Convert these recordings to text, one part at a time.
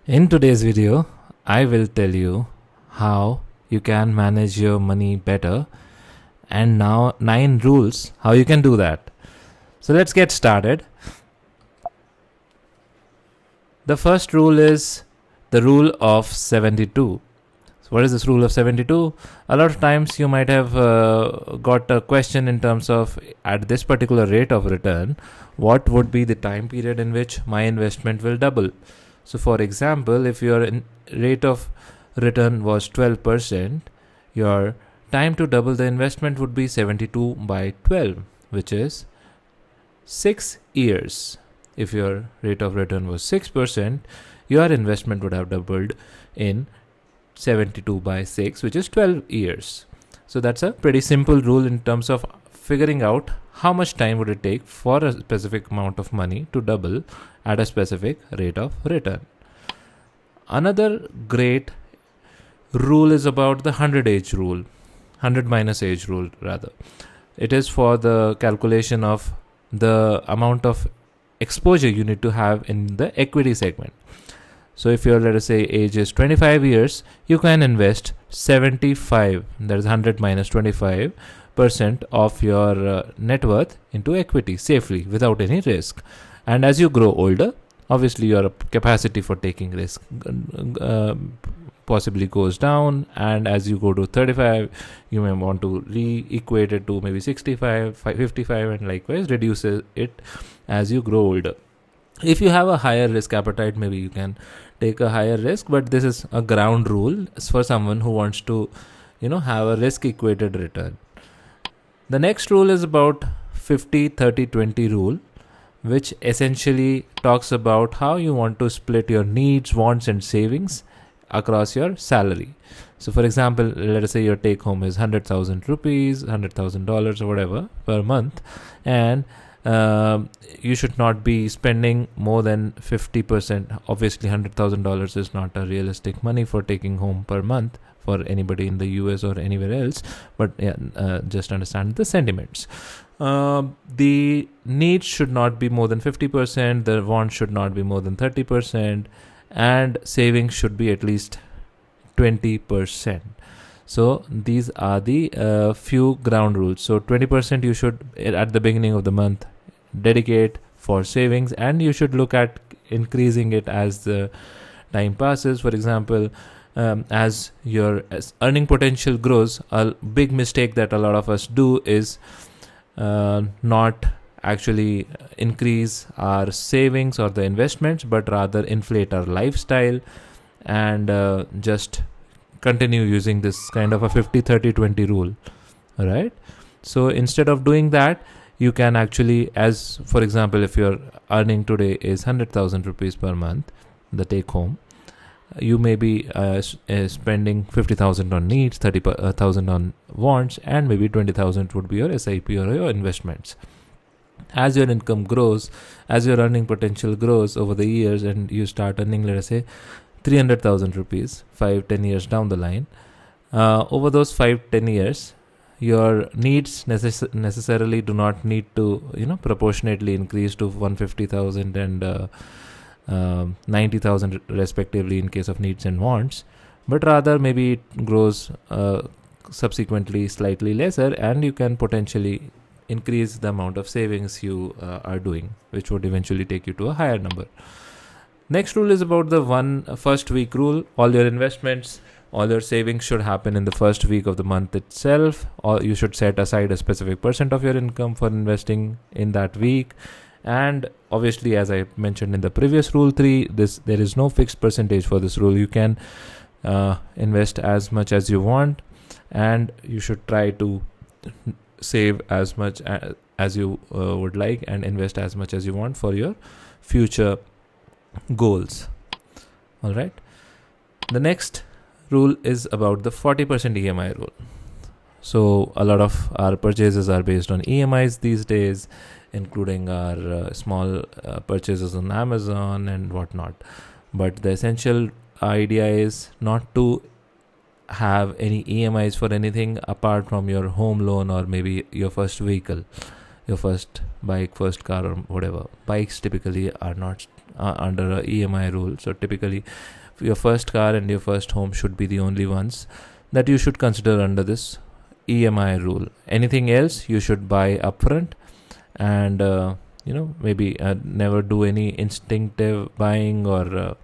In today's video, I will tell you how you can manage your money better and now 9 rules how you can do that. So let's get started. The first rule is the rule of 72. So what is this rule of 72? A lot of times you might have got a question in terms of at this particular rate of return, what would be the time period in which my investment will double? So for example, if your rate of return was 12%, your time to double the investment would be 72 by 12, which is 6 years. If your rate of return was 6%, your investment would have doubled in 72 by 6, which is 12 years. So that's a pretty simple rule in terms of figuring out how much time would it take for a specific amount of money to double at a specific rate of return. Another great rule is about the 100 minus age rule rather. It is for the calculation of the amount of exposure you need to have in the equity segment. So if your, let us say, age is 25 years, you can invest 75, that is 100 minus 25% of your net worth into equity safely without any risk. And as you grow older, obviously your capacity for taking risk possibly goes down, and as you go to 35, you may want to re-equate it to maybe 65, 55, and likewise reduces it as you grow older. If you have a higher risk appetite, maybe you can take a higher risk, but this is a ground rule for someone who wants to, have a risk equated return. The next rule is about 50-30-20 rule, which essentially talks about how you want to split your needs, wants, and savings across your salary. So for example, let us say your take home is 100,000 rupees, $100,000 or whatever per month, and you should not be spending more than 50%. Obviously, $100,000 is not a realistic money for taking home per month for anybody in the US or anywhere else. But just understand the sentiments. The needs should not be more than 50%. The wants should not be more than 30%. And savings should be at least 20%. So these are the few ground rules. So 20% you should, at the beginning of the month, dedicate for savings, and you should look at increasing it as the time passes. For example, as your earning potential grows, a big mistake that a lot of us do is not actually increase our savings or the investments, but rather inflate our lifestyle and just continue using this kind of a 50-30-20 rule. All right. So instead of doing that, you can actually, as for example, if your earning today is 100,000 rupees per month, the take home, you may be spending 50,000 on needs, 30,000 on wants, and maybe 20,000 would be your SIP or your investments. As your income grows, as your earning potential grows over the years, and you start earning, let us say, 300,000 rupees 5-10 years down the line, over those 5-10 years, your needs necessarily do not need to proportionately increase to 150,000 and 90,000 respectively in case of needs and wants, but rather maybe it grows subsequently slightly lesser, and you can potentially increase the amount of savings you are doing, which would eventually take you to a higher number. Next rule is about the first week rule. All your investments, all your savings should happen in the first week of the month itself, or you should set aside a specific % of your income for investing in that week. And obviously, as I mentioned in the previous rule 3, there is no fixed percentage for this rule. You can invest as much as you want, and you should try to save as much as you would like and invest as much as you want for your future goals. All right. The next rule is about the 40% EMI rule. So a lot of our purchases are based on EMIs these days, including our small purchases on Amazon and whatnot. But the essential idea is not to have any EMIs for anything apart from your home loan or maybe your first vehicle, your first bike, first car, or whatever. Bikes typically are not under a EMI rule. So typically your first car and your first home should be the only ones that you should consider under this EMI rule. Anything else you should buy upfront, and maybe never do any instinctive buying, or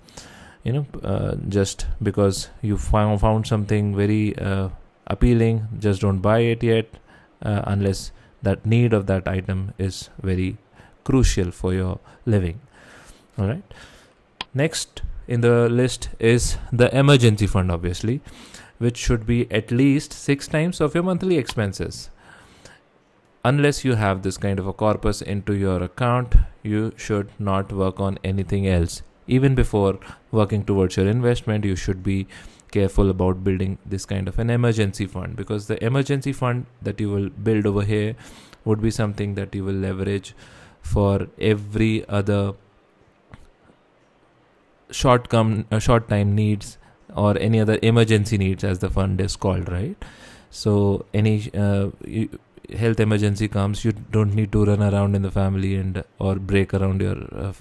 just because you found something very appealing, just don't buy it yet unless that need of that item is very crucial for your living. All right. Next in the list is the emergency fund, obviously, which should be at least 6 times of your monthly expenses. Unless you have this kind of a corpus into your account, you should not work on anything else. Even before working towards your investment, you should be careful about building this kind of an emergency fund, because the emergency fund that you will build over here would be something that you will leverage for every other short time needs, or any other emergency needs, as the fund is called, right? So any health emergency comes, you don't need to run around in the family and or break around your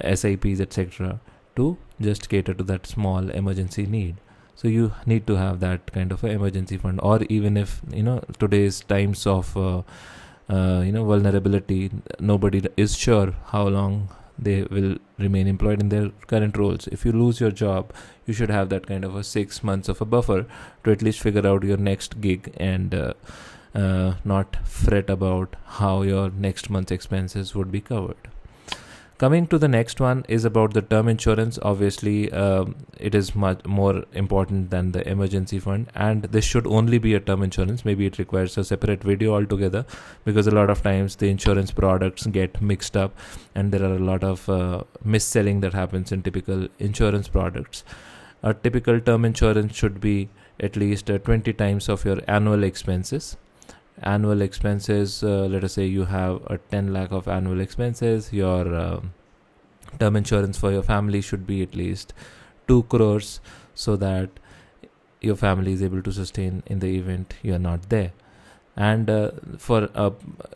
SIPs, etc., to just cater to that small emergency need. So you need to have that kind of an emergency fund. Or even if today's times of vulnerability, nobody is sure how long they will remain employed in their current roles. If you lose your job, you should have that kind of a 6 months of a buffer to at least figure out your next gig, and not fret about how your next month's expenses would be covered. Coming to the next one is about the term insurance. Obviously, it is much more important than the emergency fund, and this should only be a term insurance. Maybe it requires a separate video altogether, because a lot of times the insurance products get mixed up, and there are a lot of mis-selling that happens in typical insurance products. A typical term insurance should be at least 20 times of your annual expenses. Annual expenses, let us say you have a 10 lakh of annual expenses, your term insurance for your family should be at least 2 crores, so that your family is able to sustain in the event you are not there. And for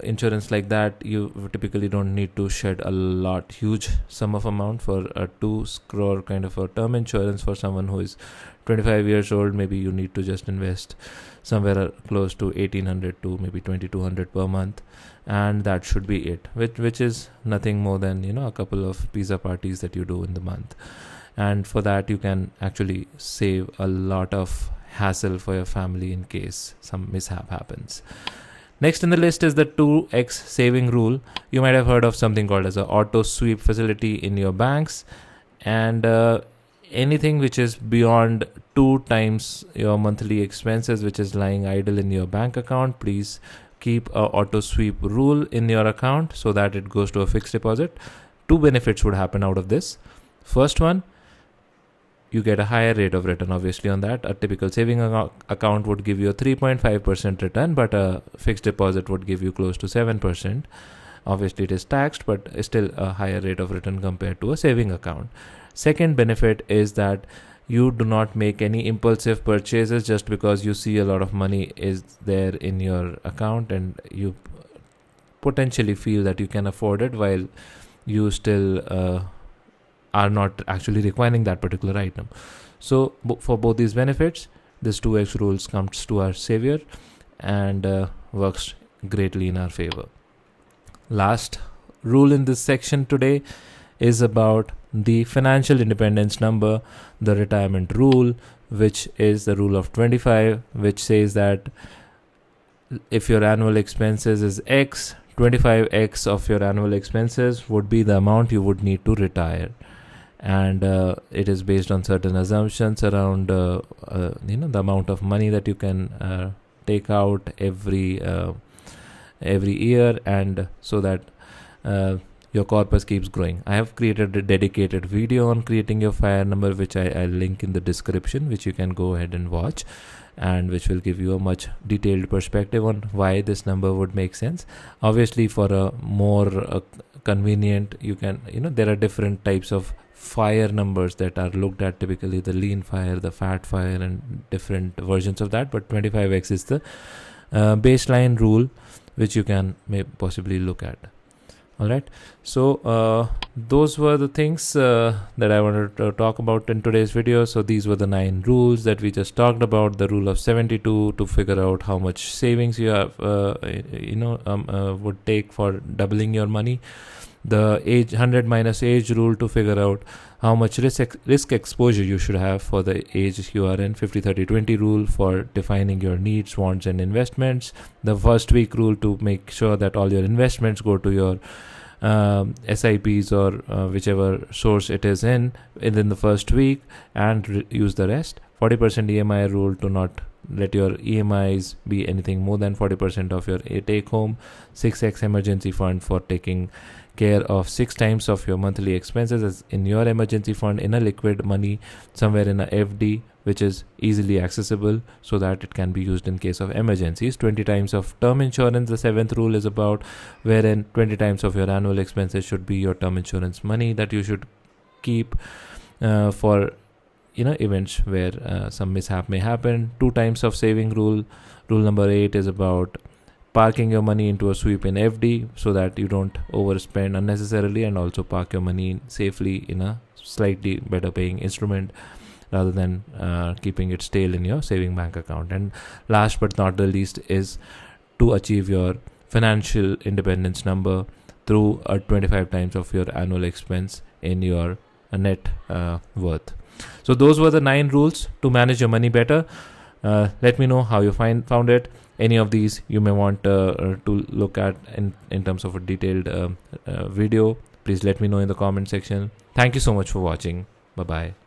insurance like that, you typically don't need to shed a huge sum of amount. For a 2 crore kind of a term insurance for someone who is 25 years old, maybe you need to just invest somewhere close to 1800 to maybe 2200 per month, and that should be it, which is nothing more than a couple of pizza parties that you do in the month. And for that, you can actually save a lot of hassle for your family in case some mishap happens. Next in the list is the 2x saving rule. You might have heard of something called as an auto sweep facility in your banks, and anything which is beyond 2 times your monthly expenses, which is lying idle in your bank account, please keep a auto sweep rule in your account so that it goes to a fixed deposit. 2 benefits would happen out of this. First one, you get a higher rate of return, obviously, on that. A typical saving account would give you a 3.5% return, but a fixed deposit would give you close to 7%. Obviously, it is taxed, but still a higher rate of return compared to a saving account. Second benefit is that you do not make any impulsive purchases just because you see a lot of money is there in your account, and you potentially feel that you can afford it while you still are not actually requiring that particular item. So for both these benefits, this 2x rules comes to our savior and works greatly in our favor. Last rule in this section today is about the financial independence number, the retirement rule, which is the rule of 25, which says that if your annual expenses is X, 25x of your annual expenses would be the amount you would need to retire. And it is based on certain assumptions around the amount of money that you can take out every year, and so that your corpus keeps growing. I have created a dedicated video on creating your FIRE number, which I'll link in the description, which you can go ahead and watch, and which will give you a much detailed perspective on why this number would make sense. Obviously, for a more convenient, you can there are different types of FIRE numbers that are looked at, typically the lean FIRE, the fat FIRE, and different versions of that, but 25x is the baseline rule which you can possibly look at. All right. So those were the things that I wanted to talk about in today's video. So these were the 9 rules that we just talked about. The rule of 72 to figure out how much savings you have, would take for doubling your money. The 100 minus age rule to figure out how much risk exposure you should have for the age you are in. 50-30-20 rule for defining your needs, wants, and investments. The first week rule to make sure that all your investments go to your SIPs or whichever source it is in within the first week, and use the rest. 40% EMI rule to not let your EMIs be anything more than 40% of your take home. 6x emergency fund for taking care of 6 times of your monthly expenses as in your emergency fund in a liquid money somewhere in a FD which is easily accessible so that it can be used in case of emergencies. 20 times of term insurance, the 7th rule is about, wherein 20 times of your annual expenses should be your term insurance money that you should keep for events where some mishap may happen. 2 times of saving rule. Rule number 8 is about parking your money into a sweep in FD so that you don't overspend unnecessarily, and also park your money safely in a slightly better paying instrument rather than keeping it stale in your saving bank account. And last but not the least is to achieve your financial independence number through 25 times of your annual expense in your net worth. So those were the 9 rules to manage your money better. Let me know how you found it. Any of these you may want to look at in terms of a detailed video, please let me know in the comment section. Thank you so much for watching. Bye bye.